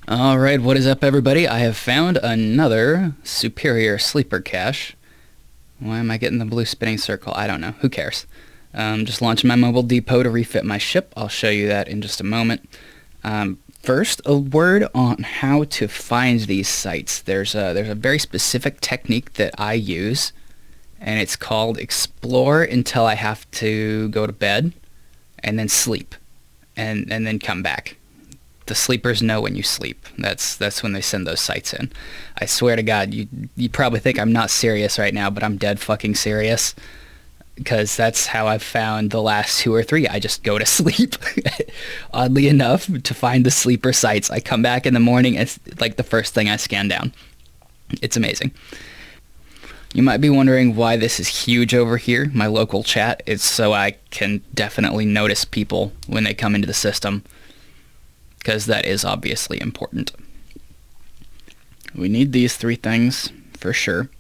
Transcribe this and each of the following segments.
Alright, what is up everybody? I have found another superior sleeper cache. Why am I getting the blue spinning circle? I don't know. Who cares? Just launching my mobile depot to refit my ship. I'll show you that in just a moment. First, a word on how to find these sites. There's a very specific technique that I use, and it's called explore until I have to go to bed, and then sleep, and then come back. The sleepers know when you sleep. That's when they send those sites in. I swear to God, you probably think I'm not serious right now, but I'm dead fucking serious. Because that's how I've found the last 2 or 3. I just go to sleep, oddly enough, to find the sleeper sites. I come back in the morning, it's like the first thing I scan down. It's amazing. You might be wondering why this is huge over here, my local chat. It's so I can definitely notice people when they come into the system, because that is obviously important. We need these 3 things, for sure.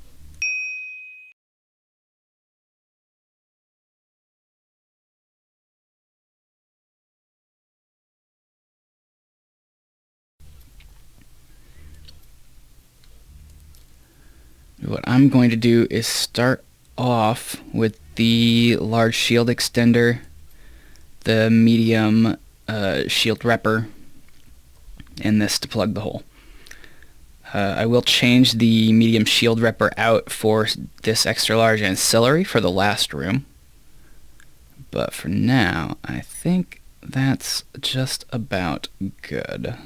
What I'm going to do is start off with the large shield extender, the medium shield repper, and this to plug the hole. I will change the medium shield repper out for this extra large ancillary for the last room. But for now, I think that's just about good.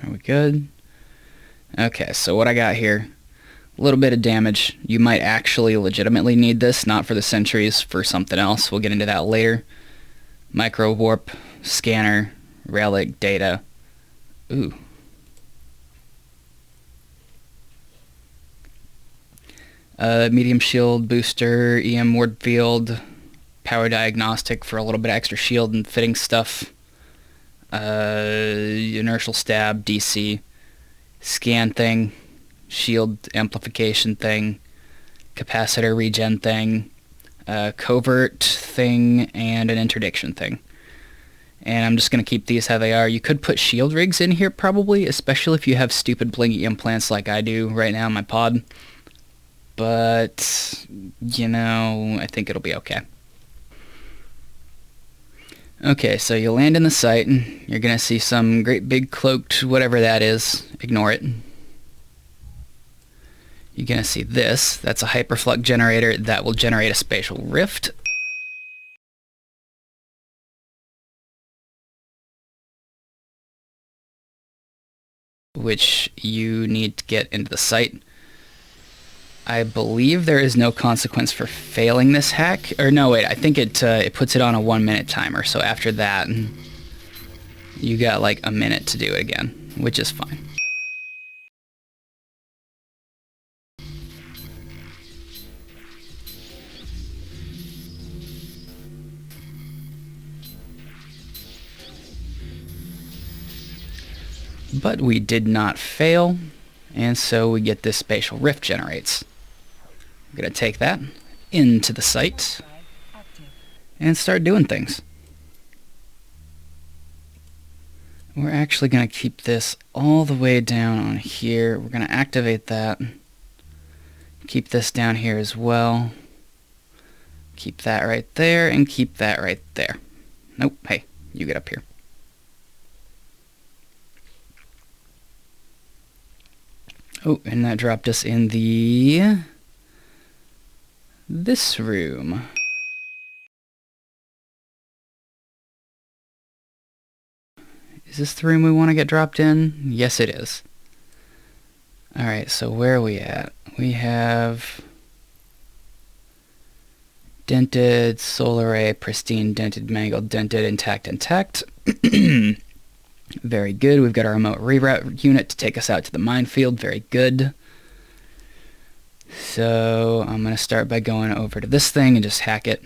Are we good? Okay, so what I got here, a little bit of damage. You might actually legitimately need this, not for the sentries, for something else. We'll get into that later. Micro warp, scanner, relic, data. Ooh. Medium shield booster, EM ward field, power diagnostic for a little bit of extra shield and fitting stuff. Inertial stab, DC, scan thing, shield amplification thing, capacitor regen thing, covert thing, and an interdiction thing. And I'm just going to keep these how they are. You could put shield rigs in here probably, especially if you have stupid blingy implants like I do right now in my pod. But, you know, I think it'll be okay. Okay, so you land in the site, and you're going to see some great big cloaked whatever that is. Ignore it. You're going to see this. That's a hyperflux generator that will generate a spatial rift. Which you need to get into the site. I believe there is no consequence for failing this hack. Or no, wait, I think it puts it on a 1-minute timer. So after that, you got like a minute to do it again, which is fine. But we did not fail, and so we get this spatial rift generates. We're going to take that into the site and start doing things. We're actually going to keep this all the way down on here. We're going to activate that. Keep this down here as well. Keep that right there, and keep that right there. Nope, hey, you get up here. Oh, and that dropped us in this room. Is this the room we want to get dropped in? Yes, it is. Alright, so where are we at? We have dented, solar array, pristine, dented, mangled, dented, intact, intact. Very good. We've got our remote reroute unit to take us out to the minefield. Very good. So I'm going to start by going over to this thing and just hack it.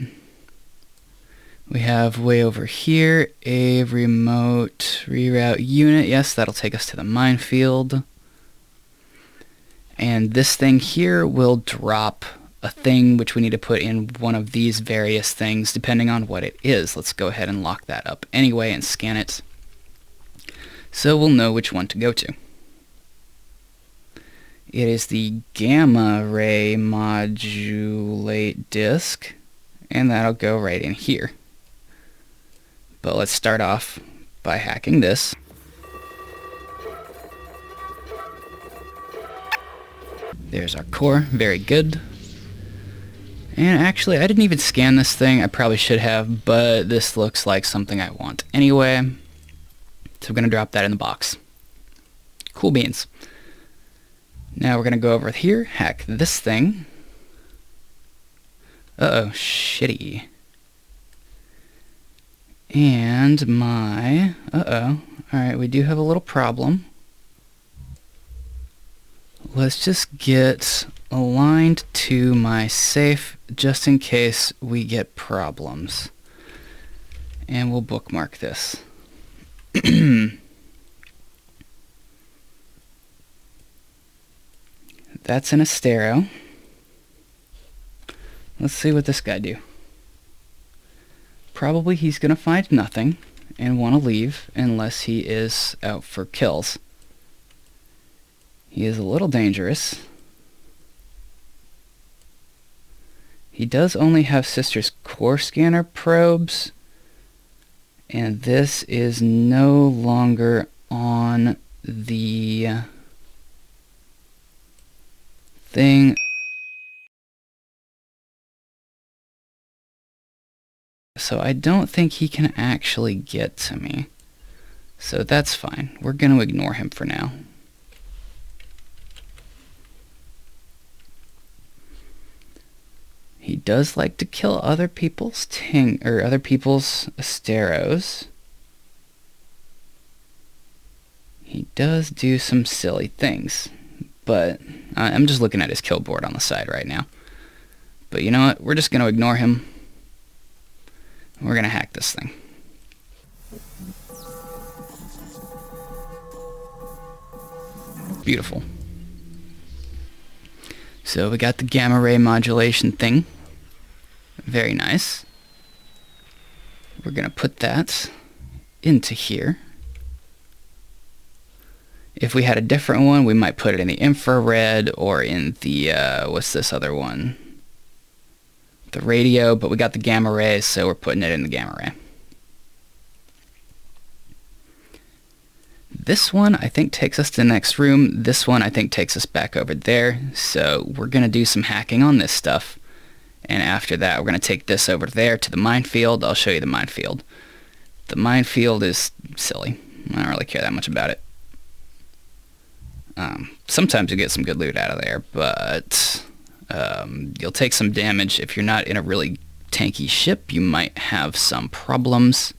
We have way over here a remote reroute unit. Yes, that'll take us to the minefield. And this thing here will drop a thing which we need to put in one of these various things depending on what it is. Let's go ahead and lock that up anyway and scan it, so we'll know which one to go to. It is the gamma ray modulate disk, and that'll go right in here. But let's start off by hacking this. There's our core, very good. And actually, I didn't even scan this thing. I probably should have, but this looks like something I want anyway. So I'm going to drop that in the box. Cool beans. Now we're going to go over here, hack this thing. Uh-oh, shitty. And my... uh-oh. Alright, we do have a little problem. Let's just get aligned to my safe just in case we get problems. And we'll bookmark this. That's an Astero. Let's see what this guy do. Probably he's gonna find nothing and want to leave unless he is out for kills. He is a little dangerous. He does only have Sister's core scanner probes, and this is no longer on the thing. So I don't think he can actually get to me. So that's fine. We're going to ignore him for now. He does like to kill other people's other people's Asteros. He does do some silly things, but I'm just looking at his kill board on the side right now. But you know what? We're just going to ignore him. We're going to hack this thing. Beautiful. So we got the gamma ray modulation thing. Very nice. We're going to put that into here. If we had a different one, we might put it in the infrared or in the, what's this other one? The radio, but we got the gamma ray, so we're putting it in the gamma ray. This one, I think, takes us to the next room. This one, I think, takes us back over there. So we're going to do some hacking on this stuff. And after that, we're going to take this over there to the minefield. I'll show you the minefield. The minefield is silly. I don't really care that much about it. Sometimes you get some good loot out of there, but you'll take some damage. If you're not in a really tanky ship, you might have some problems.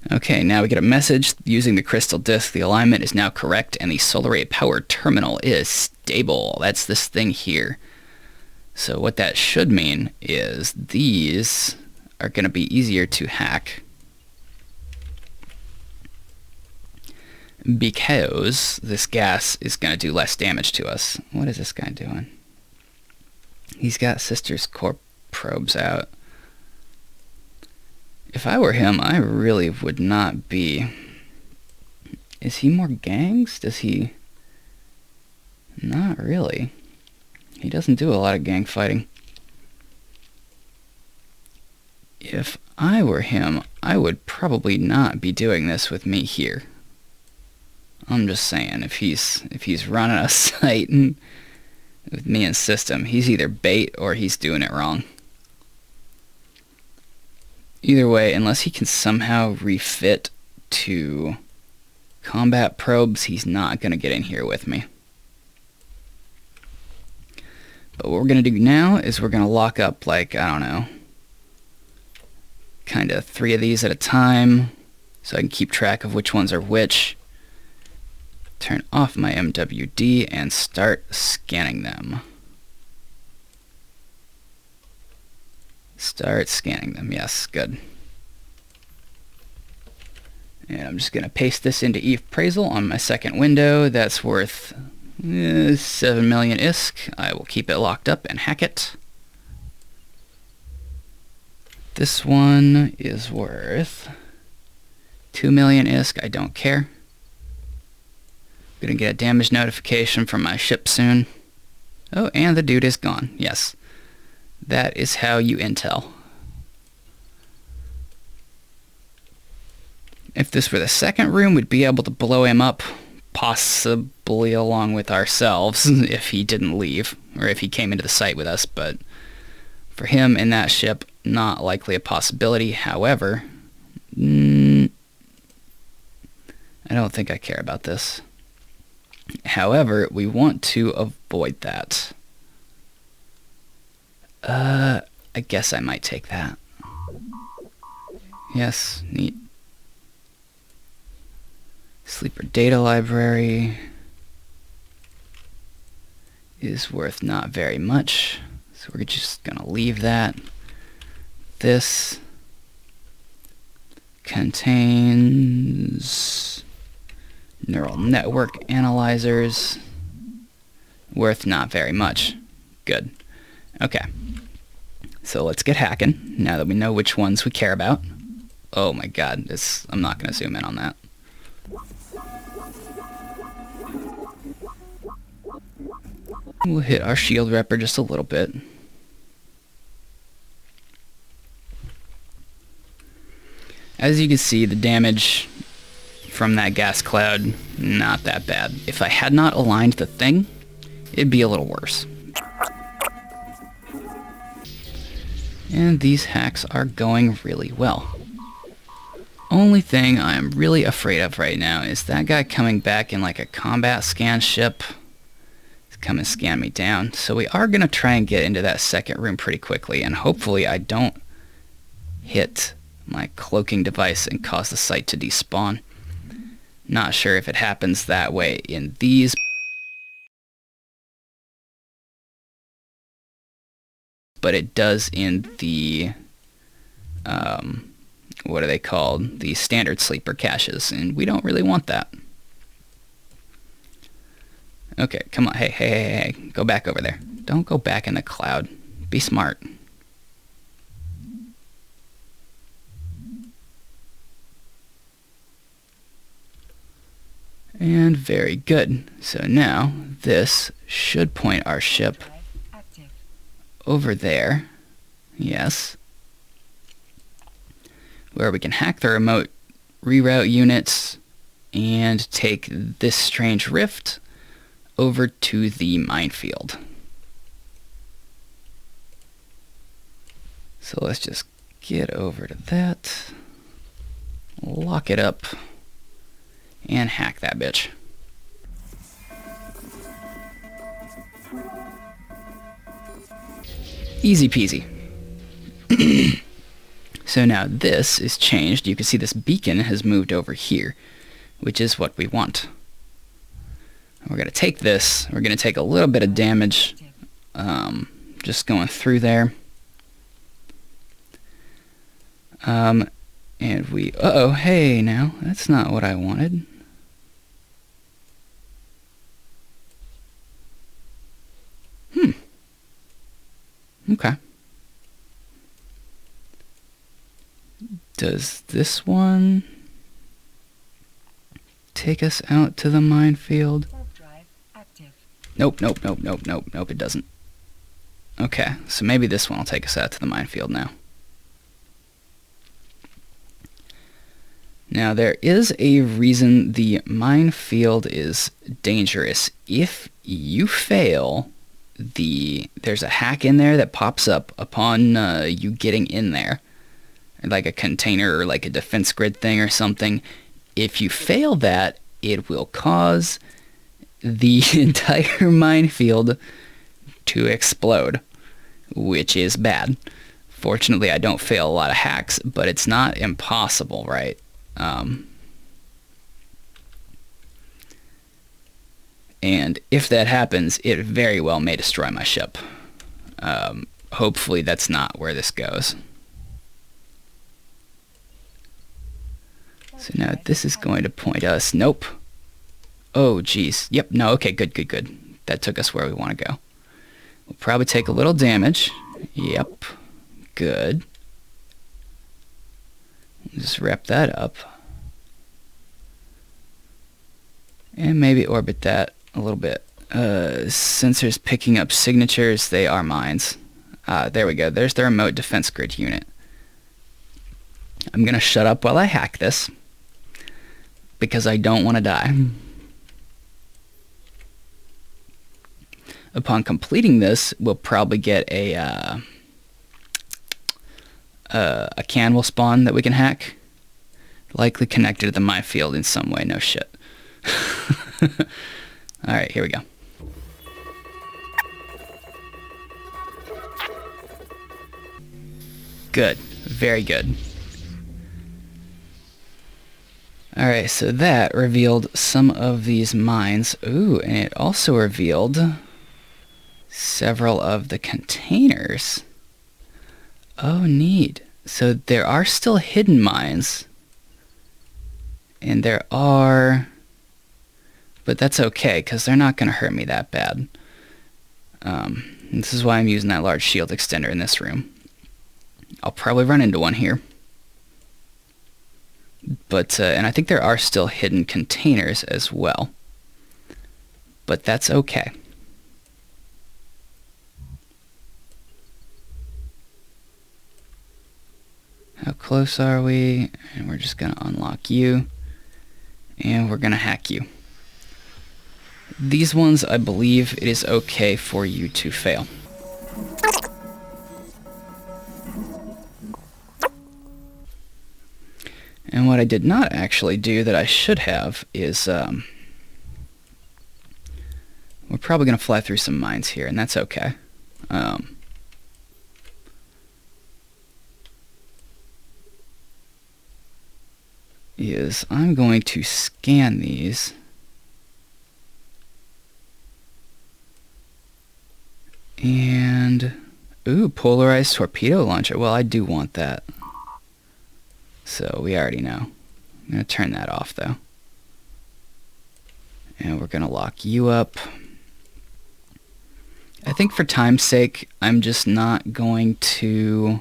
Okay, now we get a message. Using the crystal disk, the alignment is now correct, and the solar ray powered terminal is stable. That's this thing here. So what that should mean is these are going to be easier to hack, because this gas is going to do less damage to us. What is this guy doing? He's got Sister's core probes out. If I were him, I really would not be... Is he more gangs? Does he... Not really. He doesn't do a lot of gang fighting. If I were him, I would probably not be doing this with me here. I'm just saying, if he's running a site and with me and system, he's either bait or he's doing it wrong. Either way, unless he can somehow refit to combat probes, he's not going to get in here with me. But what we're going to do now is we're going to lock up, like, I don't know, kind of 3 of these at a time, so I can keep track of which ones are which. Turn off my MWD and start scanning them. Start scanning them. Yes, good. And I'm just going to paste this into appraisal on my second window. That's worth 7 million ISK. I will keep it locked up and hack it. This one is worth 2 million ISK. I don't care. Gonna get a damage notification from my ship soon. Oh, and the dude is gone. Yes. That is how you intel. If this were the second room, we'd be able to blow him up, possibly along with ourselves, if he didn't leave, or if he came into the site with us, but for him in that ship, not likely a possibility. However, I don't think I care about this. However, we want to avoid that. I guess I might take that. Yes, neat. Sleeper data library is worth not very much, so we're just gonna leave that. This contains neural network analyzers, worth not very much. Good. Okay, so let's get hacking now that we know which ones we care about. Oh my god, I'm not gonna zoom in on that. We'll hit our shield repper just a little bit. As you can see, the damage from that gas cloud, not that bad. If I had not aligned the thing, it'd be a little worse. And these hacks are going really well. Only thing I'm really afraid of right now is that guy coming back in like a combat scan ship. Come and scan me down. So we are going to try and get into that second room pretty quickly, and hopefully I don't hit my cloaking device and cause the site to despawn. Not sure if it happens that way in these, but it does in the what are they called? The standard sleeper caches, and we don't really want that. Okay, come on. Hey. Go back over there. Don't go back in the cloud. Be smart. And very good. So now this should point our ship over there. Yes. Where we can hack the remote reroute units and take this strange rift over to the minefield. So let's just get over to that, lock it up, and hack that bitch. Easy peasy. So now this is changed. You can see this beacon has moved over here, which is what we want. We're going to take this. We're going to take a little bit of damage just going through there. And we... Uh-oh, hey, now. That's not what I wanted. Okay. Does this one take us out to the minefield? Nope, it doesn't. Okay, so maybe this one will take us out to the minefield now. Now, there is a reason the minefield is dangerous. If you fail, there's a hack in there that pops up upon you getting in there. Like a container or like a defense grid thing or something. If you fail that, it will cause the entire minefield to explode, which is bad. Fortunately, I don't fail a lot of hacks, but it's not impossible, right? And if that happens, it very well may destroy my ship. Hopefully that's not where this goes. So now this is going to point us... Nope. Oh, geez. Yep, no, okay, good. That took us where we want to go. We'll probably take a little damage. Yep. Good. Just wrap that up. And maybe orbit that a little bit. Sensors picking up signatures, they are mines. There we go. There's the remote defense grid unit. I'm going to shut up while I hack this, because I don't want to die. Upon completing this, we'll probably get a can will spawn that we can hack. Likely connected to the minefield in some way, no shit. Alright, here we go. Good. Very good. Alright, so that revealed some of these mines. Ooh, and it also revealed several of the containers. Oh, neat. So there are still hidden mines. And there are... But that's okay, because they're not going to hurt me that bad. This is why I'm using that large shield extender in this room. I'll probably run into one here. But, and I think there are still hidden containers as well. But that's okay. How close are we? And we're just going to unlock you. And we're going to hack you. These ones, I believe it is okay for you to fail. And what I did not actually do that I should have is, we're probably going to fly through some mines here, and that's okay. Is I'm going to scan these. And, ooh, polarized torpedo launcher. Well, I do want that. So we already know. I'm going to turn that off, though. And we're going to lock you up. I think for time's sake, I'm just not going to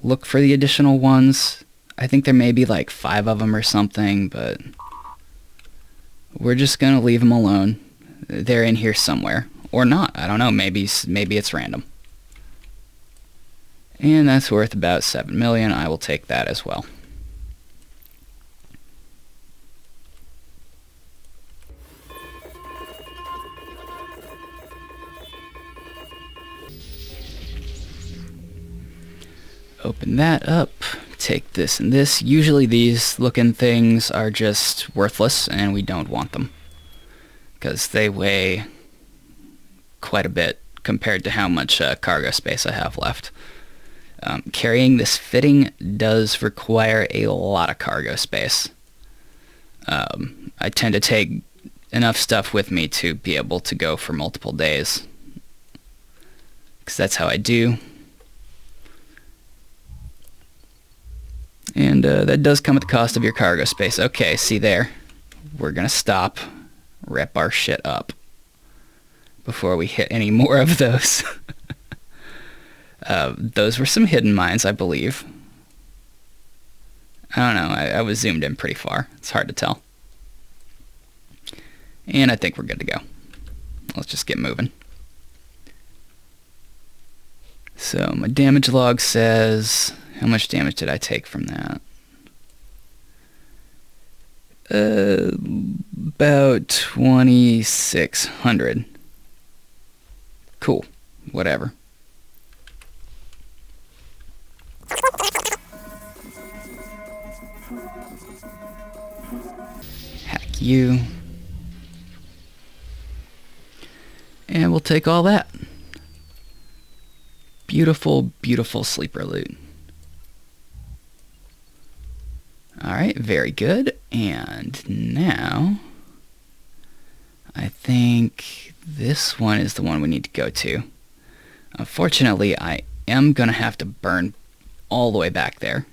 look for the additional ones. I think there may be like 5 of them or something, but we're just going to leave them alone. They're in here somewhere. Or not. I don't know. Maybe it's random. And that's worth about 7 million. I will take that as well. Open that up. Take this and this. Usually these looking things are just worthless and we don't want them, because they weigh quite a bit compared to how much cargo space I have left. Carrying this fitting does require a lot of cargo space. I tend to take enough stuff with me to be able to go for multiple days, because that's how I do. And that does come at the cost of your cargo space. Okay, see there. We're going to stop, rip our shit up before we hit any more of those. Those were some hidden mines, I believe. I don't know, I was zoomed in pretty far. It's hard to tell. And I think we're good to go. Let's just get moving. So my damage log says, how much damage did I take from that? About 2,600. Cool. Whatever. Hack you. And we'll take all that. Beautiful, beautiful sleeper loot. Alright, very good. And now, I think this one is the one we need to go to. Unfortunately, I am going to have to burn all the way back there.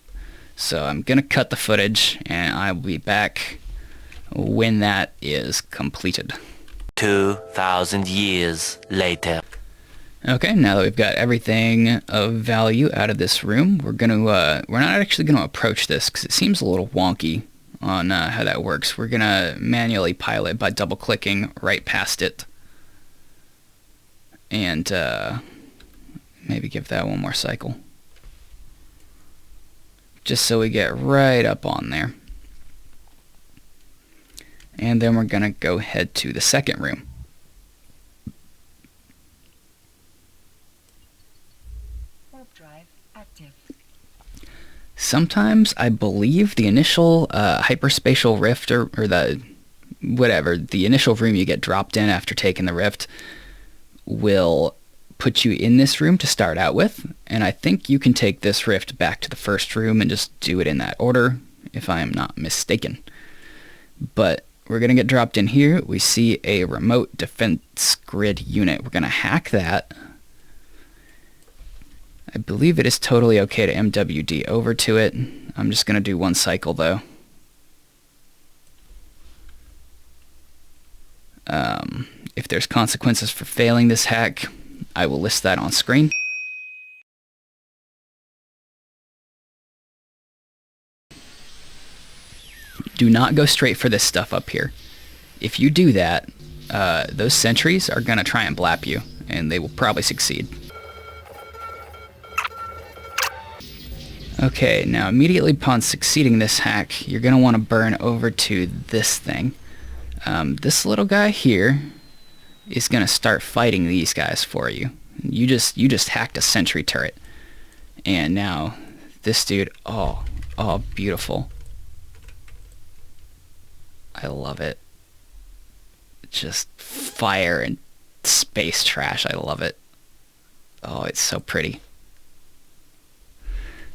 So I'm going to cut the footage, and I'll be back when that is completed. 2,000 years later. Okay, now that we've got everything of value out of this room, we're not actually gonna approach this because it seems a little wonky on how that works. We're gonna manually pilot by double clicking right past it, and maybe give that one more cycle, just so we get right up on there. And then we're gonna go head to the second room. Warp drive active. Sometimes I believe the initial hyperspatial rift, or the initial room you get dropped in after taking the rift, will put you in this room to start out with, and I think you can take this rift back to the first room and just do it in that order, if I am not mistaken. But we're going to get dropped in here. We see a remote defense grid unit. We're going to hack that. I believe it is totally okay to MWD over to it. I'm just going to do one cycle though. If there's consequences for failing this hack, I will list that on screen. Do not go straight for this stuff up here. If you do that, those sentries are going to try and blap you, and they will probably succeed. Okay, now immediately upon succeeding this hack, you're going to want to burn over to this thing. This little guy here is going to start fighting these guys for you. You just hacked a sentry turret. And now this dude, oh beautiful. I love it. Just fire and space trash. I love it. Oh, it's so pretty.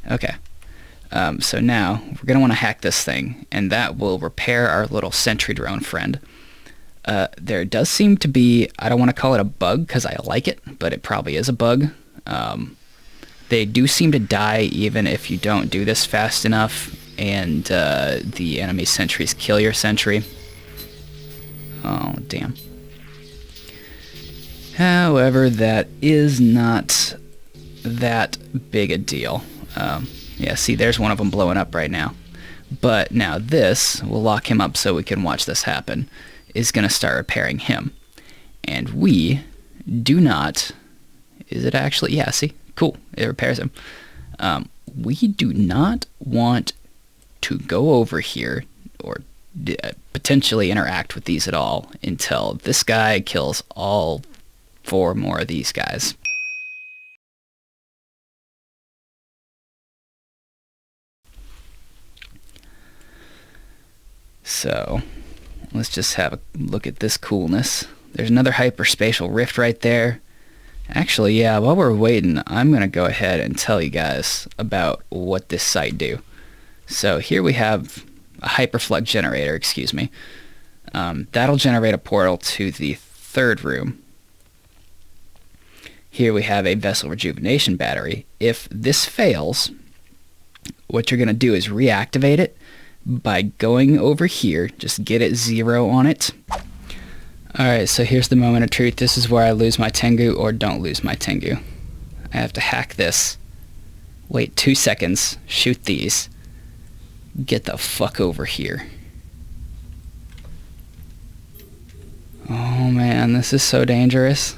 Okay. So now we're going to want to hack this thing, and that will repair our little sentry drone friend. There does seem to be, I don't want to call it a bug because I like it, but it probably is a bug. They do seem to die even if you don't do this fast enough, and the enemy sentries kill your sentry. Oh, damn. However, that is not that big a deal. Yeah, see, there's one of them blowing up right now. But now this will lock him up so we can watch this happen. Is going to start repairing him. And we do not... Is it actually... Yeah, see? Cool. It repairs him. We do not want to go over here or potentially interact with these at all until this guy kills all 4 more of these guys. So, let's just have a look at this coolness. There's another hyperspatial rift right there. Actually, yeah, while we're waiting, I'm going to go ahead and tell you guys about what this site do. So here we have a hyperflux generator, excuse me. That'll generate a portal to the 3rd room. Here we have a vessel rejuvenation battery. If this fails, what you're going to do is reactivate it by going over here. Just get it 0 on it. Alright, so here's the moment of truth. This is where I lose my Tengu or don't lose my Tengu. I have to hack this. Wait 2 seconds. Shoot these. Get the fuck over here. Oh man, this is so dangerous.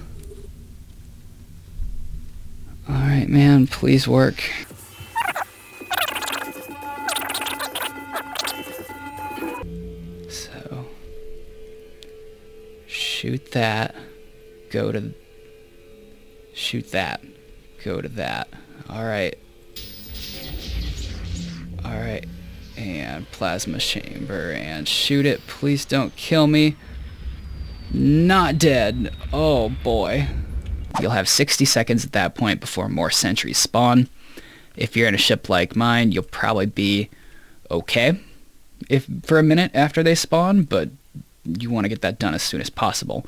Alright man, please work. So, shoot that. Go to... Shoot that. Go to that. Alright. Alright. And plasma chamber and shoot it. Please don't kill me. Not dead. Oh boy. You'll have 60 seconds at that point before more sentries spawn. If you're in a ship like mine, you'll probably be okay for a minute after they spawn, but you want to get that done as soon as possible.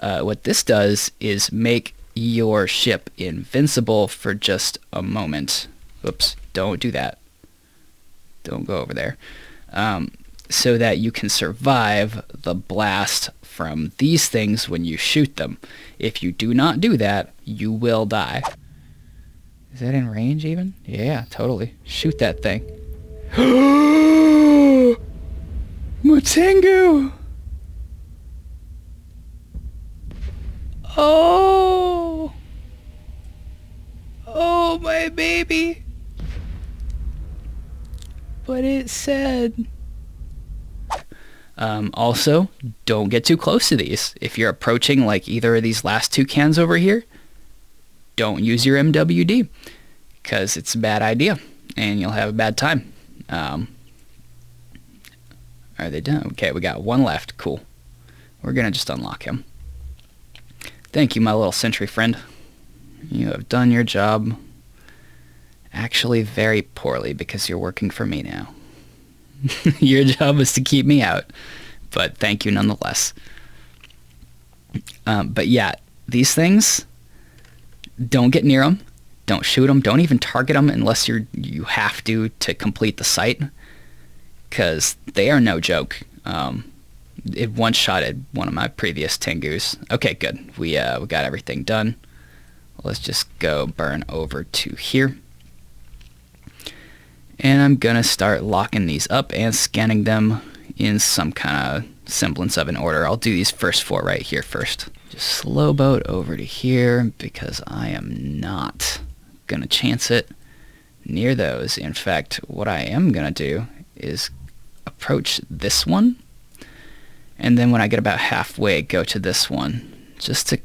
What this does is make your ship invincible for just a moment. Oops, don't do that. Don't go over there. So that you can survive the blast from these things when you shoot them. If you do not do that, you will die. Is that in range even? Yeah, totally. Shoot that thing. Mutengu! Oh! Oh, my baby! But it said... Also, don't get too close to these. If you're approaching like either of these last two cans over here, don't use your MWD, because it's a bad idea, and you'll have a bad time. Are they done? Okay, we got one left. Cool. We're gonna just unlock him. Thank you, my little sentry friend. You have done your job actually very poorly, because you're working for me now. Your job is to keep me out, but thank you nonetheless. But yeah, these things, don't get near them, don't shoot them, don't even target them unless you have to complete the site, because they are no joke. It one-shotted one of my previous Tengus. Okay, good. We got everything done. Let's just go burn over to here. And I'm gonna start locking these up and scanning them in some kind of semblance of an order. I'll do these first four right here first. Just slow boat over to here, because I am not gonna chance it near those. In fact, what I am gonna do is approach this one, and then when I get about halfway, go to this one, just to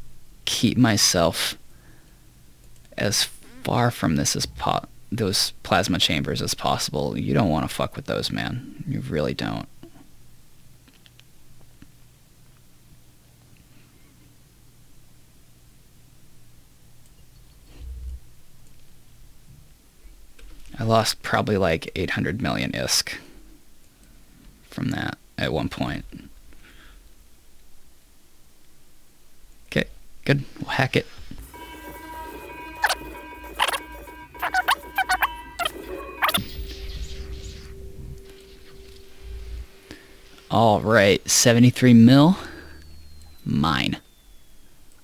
keep myself as far from this as those plasma chambers as possible. You don't want to fuck with those, man. You really don't. I lost probably like 800 million ISK from that at one point. Okay, good. We'll hack it. Alright, 73 mil. Mine.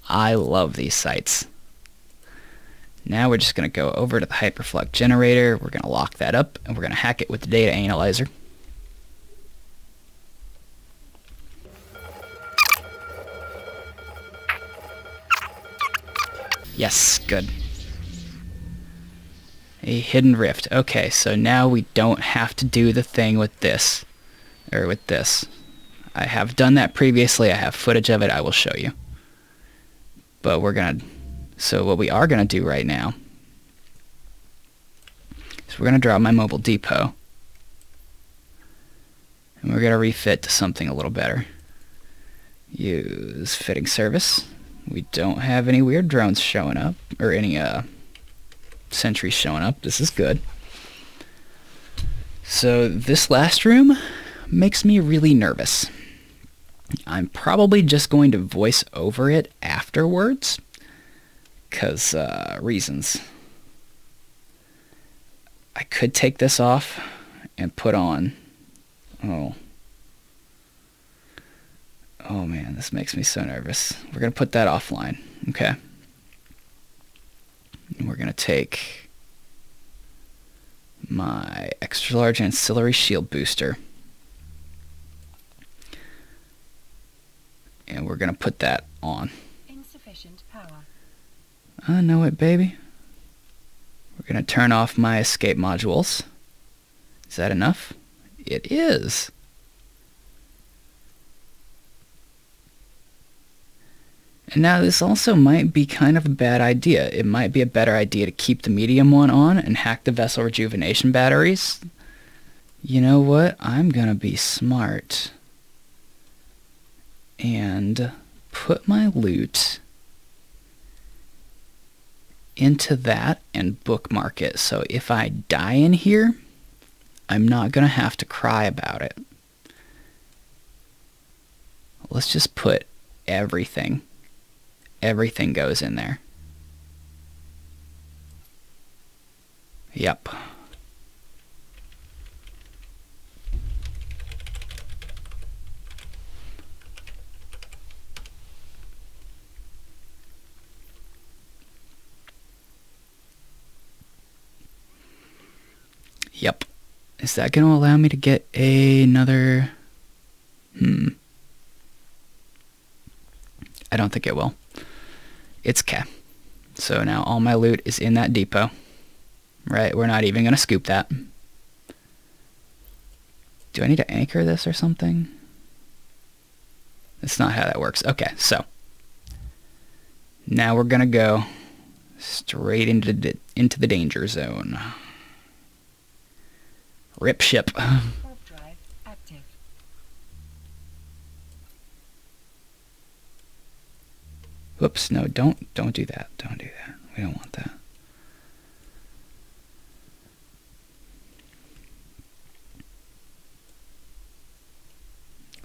I love these sites. Now we're just going to go over to the hyperflux generator. We're going to lock that up, and we're going to hack it with the data analyzer. Yes, good. A hidden rift. Okay, so now we don't have to do the thing with this. Or with this. I have done that previously. I have footage of it. I will show you. But we're gonna... So what we are gonna do right now is we're gonna draw my mobile depot. And we're gonna refit to something a little better. Use fitting service. We don't have any weird drones showing up. Or any sentries showing up. This is good. So this last room makes me really nervous. I'm probably just going to voice over it afterwards, because reasons. I could take this off and put on... Oh man, this makes me so nervous. We're going to put that offline. Okay. And we're going to take my extra large ancillary shield booster. And we're going to put that on. Insufficient power. I know it, baby. We're going to turn off my escape modules. Is that enough? It is. And now this also might be kind of a bad idea. It might be a better idea to keep the medium one on and hack the vessel rejuvenation batteries. You know what? I'm going to be smart and put my loot into that and bookmark it. So if I die in here, I'm not going to have to cry about it. Let's just put everything. Everything goes in there. Yep. Yep. Is that going to allow me to get another don't think it will. It's K. So now all my loot is in that depot. Right, we're not even going to scoop that. Do I need to anchor this or something? That's not how that works. Okay, so now we're going to go straight into the danger zone. Rip ship. Warp drive active. Whoops, no, don't do that. Don't do that. We don't want that.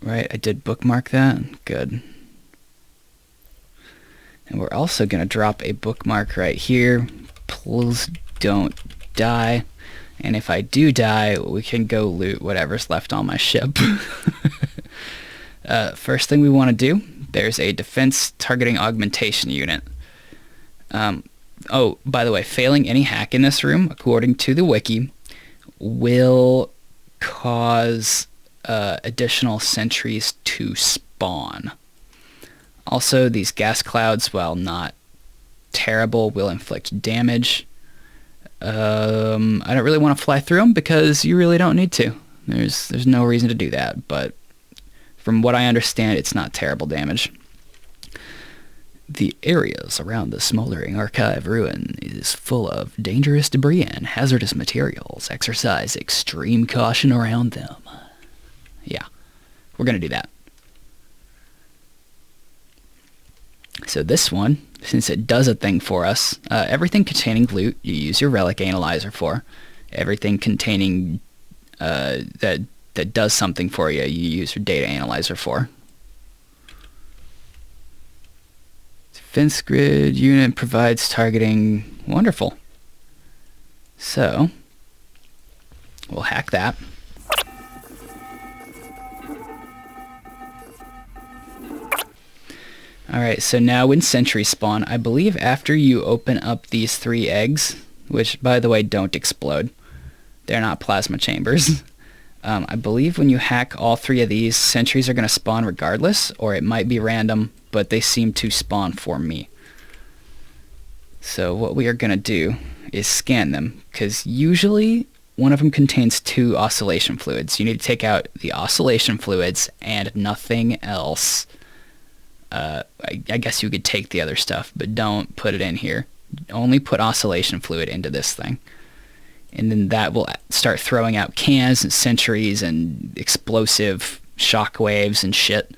Right, I did bookmark that. Good. And we're also going to drop a bookmark right here. Please don't die. And if I do die, we can go loot whatever's left on my ship. First thing we want to do, there's a defense targeting augmentation unit. Oh, by the way, failing any hack in this room, according to the wiki, will cause additional sentries to spawn. Also, these gas clouds, while not terrible, will inflict damage. I don't really want to fly through them because you really don't need to. There's no reason to do that, but from what I understand, it's not terrible damage. The areas around the smoldering archive ruin is full of dangerous debris and hazardous materials. Exercise extreme caution around them. Yeah, we're going to do that. So this one, since it does a thing for us, everything containing loot, you use your relic analyzer for. Everything containing that does something for you, you use your data analyzer for. Defense grid unit provides targeting. Wonderful. So we'll hack that. Alright, so now when sentries spawn, I believe after you open up these 3 eggs, which, by the way, don't explode. They're not plasma chambers. I believe when you hack all 3 of these, sentries are going to spawn regardless, or it might be random, but they seem to spawn for me. So what we are going to do is scan them, because usually one of them contains 2 oscillation fluids. You need to take out the oscillation fluids and nothing else. I guess you could take the other stuff, but don't put it in here. Only put oscillation fluid into this thing. And then that will start throwing out cans and sentries and explosive shockwaves and shit.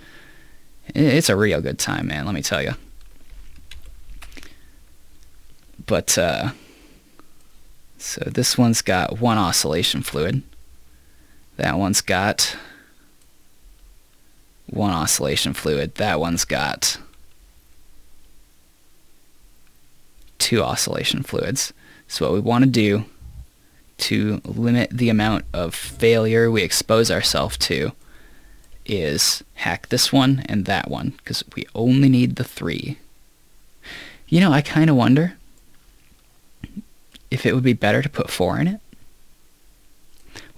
It's a real good time, man, let me tell you. But, so this one's got 1 oscillation fluid. That one's got 1 oscillation fluid. That one's got 2 oscillation fluids. So what we want to do to limit the amount of failure we expose ourselves to is hack this one and that one, because we only need the 3. You know, I kind of wonder if it would be better to put 4 in it.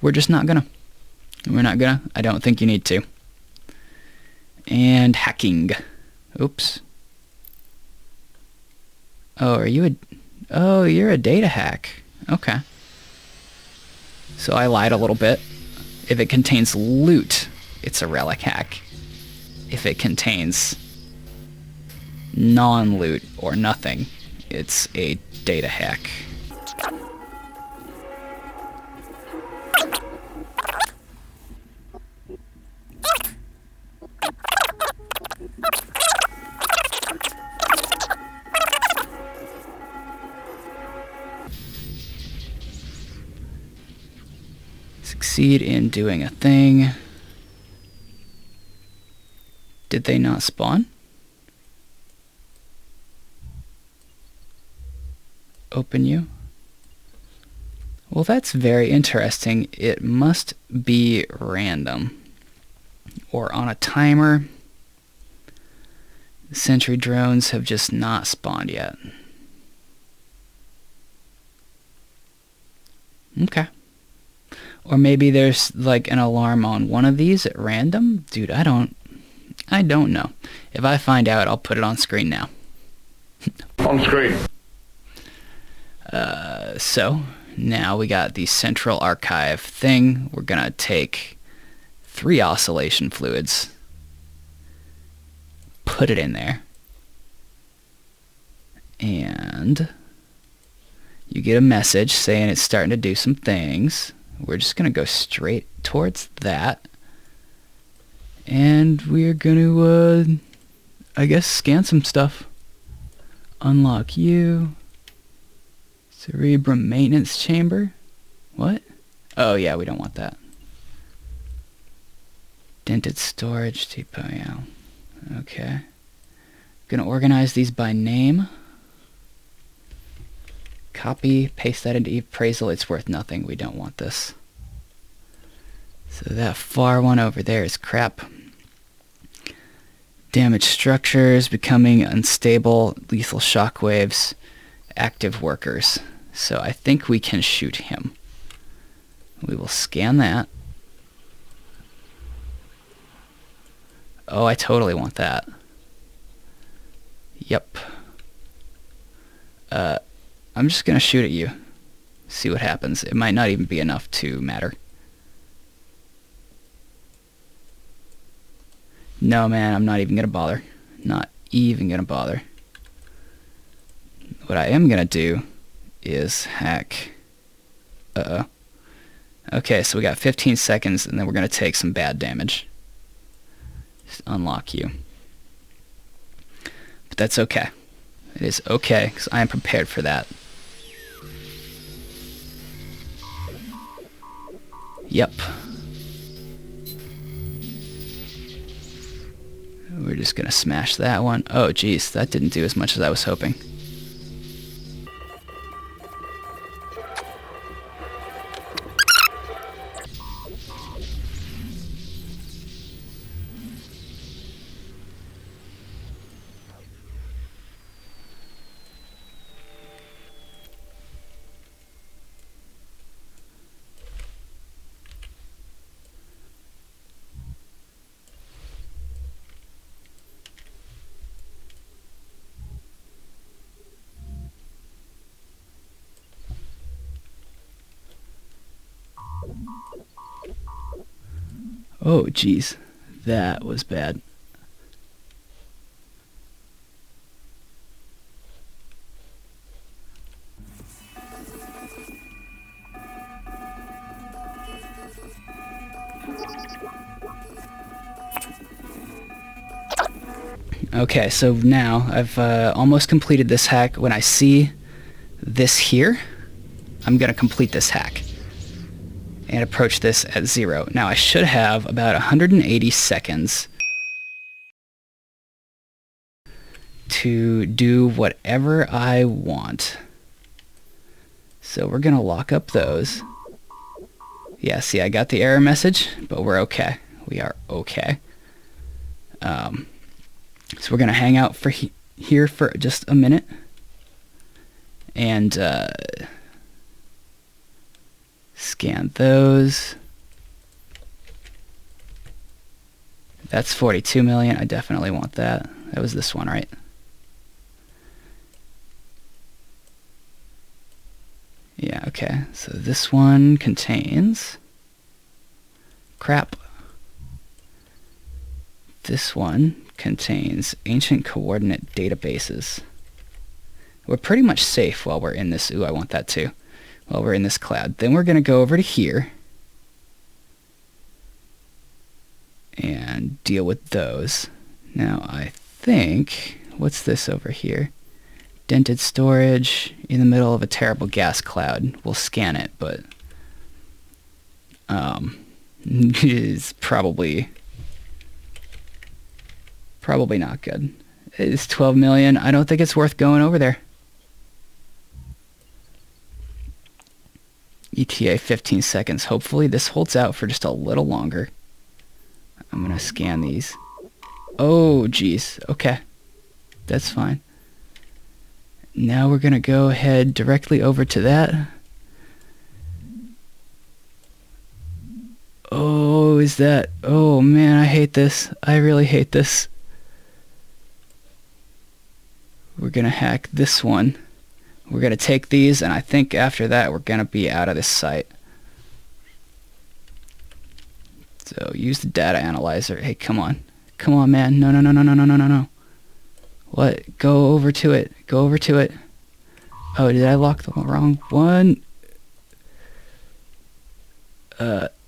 We're just not gonna. We're not gonna. I don't think you need to. And hacking. Oops. Oh, you're a data hack. Okay. So I lied a little bit. If it contains loot, it's a relic hack. If it contains non-loot or nothing, it's a data hack. Succeed in doing a thing. Did they not spawn? Open you? Well, that's very interesting. It must be random. Or on a timer. The Sentry drones have just not spawned yet. Okay. Or maybe there's like an alarm on one of these at random. Dude, I don't I don't know. If I find out, I'll put it on screen now. On screen. So, now we got the central archive thing. We're going to take 3 oscillation fluids, put it in there, and you get a message saying it's starting to do some things. We're just going to go straight towards that, and we're going to, I guess, scan some stuff. Unlock you. Cerebrum maintenance chamber. What? Oh yeah, we don't want that. Dented storage depot, yeah. Okay. Gonna organize these by name. Copy, paste that into appraisal. It's worth nothing. We don't want this. So that far one over there is crap. Damaged structures, becoming unstable, lethal shockwaves, active workers. So I think we can shoot him. We will scan that. Oh, I totally want that. Yep. I'm just gonna shoot at you. See what happens. It might not even be enough to matter. No, man, I'm not even gonna bother. Not even gonna bother. What I am gonna do is hack. Uh-oh. Okay, so we got 15 seconds, and then we're gonna take some bad damage. Just unlock you. But that's okay. It is okay, because I am prepared for that. Yep. We're just gonna smash that one. Oh, geez, that didn't do as much as I was hoping. Oh, geez. That was bad. Okay, so now I've almost completed this hack. When I see this here, I'm going to complete this hack and approach this at 0. Now I should have about 180 seconds to do whatever I want. So we're going to lock up those. Yeah, see, I got the error message, but we're okay. We are okay. So we're going to hang out for here for just a minute. And scan those. That's 42 million. I definitely want that. That was this one, right? Yeah, okay. So this one contains crap. This one contains ancient coordinate databases. We're pretty much safe while we're in this. Ooh, I want that too. While we're in this cloud. Then we're going to go over to here and deal with those. Now, I think, what's this over here? Dented storage in the middle of a terrible gas cloud. We'll scan it, but it's probably not good. It's 12 million. I don't think it's worth going over there. ETA 15 seconds. Hopefully this holds out for just a little longer. I'm going to scan these. Oh, geez. Okay. That's fine. Now we're going to go ahead directly over to that. Oh, Oh, is that... Oh, man, I hate this. I really hate this. We're gonna hack this one. We're gonna take these, and I think after that we're gonna be out of this site. So use the data analyzer. Hey, come on. Come on, man. No, no, no, no, no, no, no, no, no. What? Go over to it. Go over to it. Oh, did I lock the wrong one?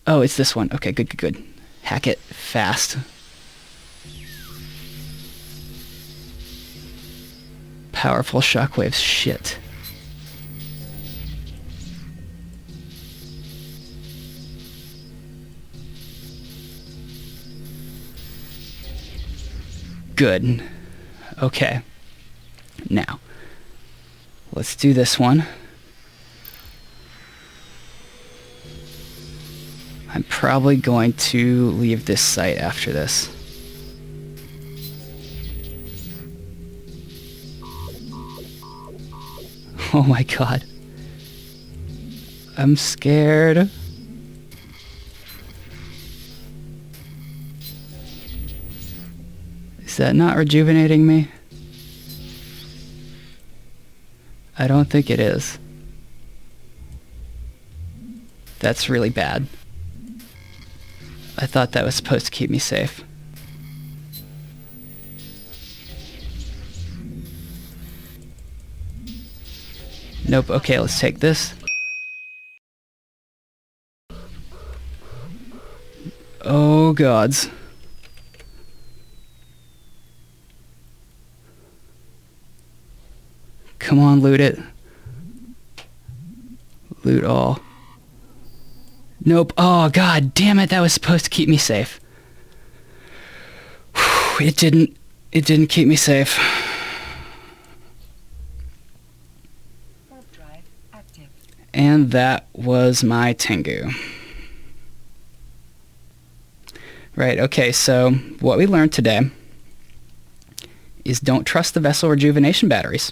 Oh, it's this one. Okay, good, good, good. Hack it fast. Powerful shockwaves. Shit. Good. Okay. Now, let's do this one. I'm probably going to leave this site after this. Oh my god. I'm scared. Is that not rejuvenating me? I don't think it is. That's really bad. I thought that was supposed to keep me safe. Nope, okay, let's take this. Oh gods. Come on, loot it. Loot all. Nope. Oh god damn it, that was supposed to keep me safe. Whew, it didn't keep me safe. Warp drive active. And that was my Tengu. Right, okay, so what we learned today is don't trust the vessel rejuvenation batteries.